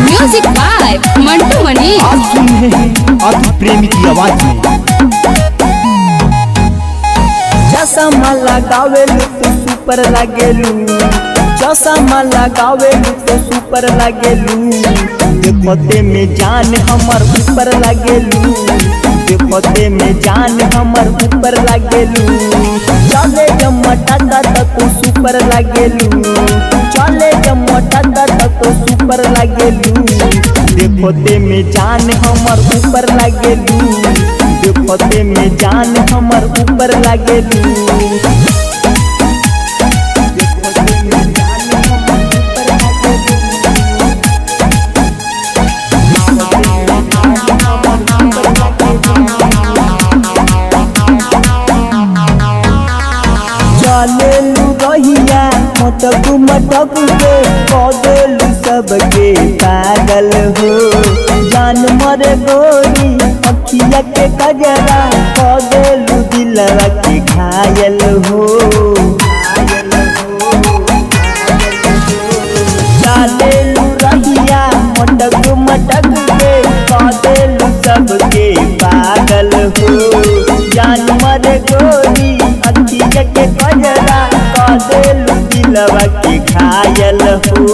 Music by Mantu मनी। आप सुन रहे हैं अतुल प्रेमी की आवाज में। चश्मा लगावेलू तो सुपर लागेलू, चश्मा लगावेलू तो सुपर लागेलू, देखते में जान हमर ऊपर लागेलू, देखते में जान हमर ऊपर लागेलू, चले जब मटाता तो सुपर लागेलू, चले जब मटाता तो सुपर लागेलू, देखते में जान हमर ऊपर लागेलू, देखते में जान हमर ऊपर लागेलू। चलेलू रहिया मटक मटक के कदेलू सबके पागल हो, जान मरे गोरी अखिया के कजरा कदेलू दिलवा के घायल हो। चलेलू रहिया मटक मटक के कदेलू सबके पागल हो, जान मरे गोरी अखिया के कजरा कदेलू दिलवा के घायल हो।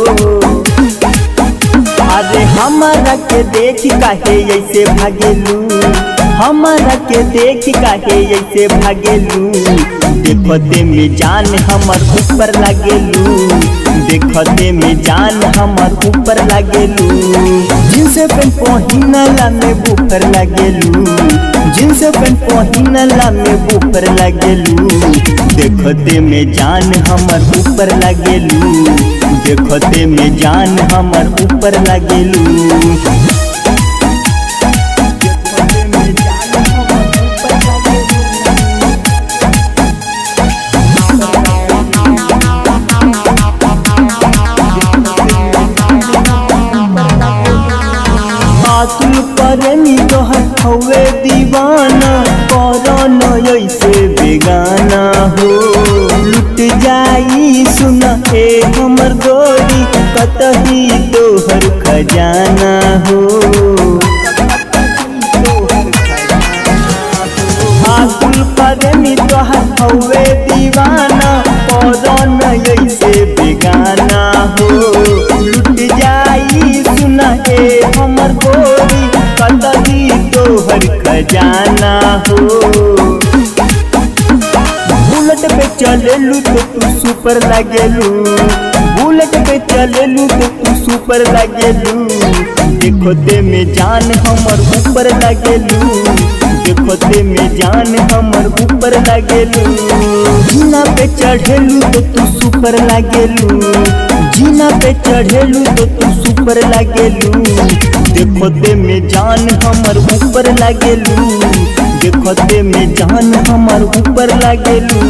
अरे हमारा के देख काहे ऐसे भागेलू, हमारा के देख काहे ऐसे भागेलू, देखते में जान हमर ऊपर लागेलू, देखते में जान हमर ऊपर लागेलू, जींस पैंट पहिनला में बुफर लागेलू, जींस पैंट पहिनला में बुफर लागेलू, देखते में जान हमर ऊपर लागेलू, देखते में जान हमर ऊपर लागेलू। अतुल प्रेमी तोहर हवे दीवाना, करन ऐसे बेगाना हो, लुट जाई सुना ए हमर गोरी कतही तोहर खजाना हो। अतुल प्रेमी तोहर हवे दीवाना, करन ऐसे बेगाना हो, लुट जाई सुना ए हमर गोरी कतही तोहर खजाना हो। बुलेट पे चलेलू तो तू सुपर लागेलू, बुलेट पे चलेलू तो तू सुपर लागेलू, देखते में जान हमर ऊपर लागेलू, देखते में जान हमर ऊपर लागेलू, जीना पे चढ़ेलू तो तू सुपर लागेलू, जीना पे चढ़ेलू तो तू सुपर लागेलू, देखते में जान हमर ऊपर लागेलू, देखते में जान हमर ऊपर लागेलू।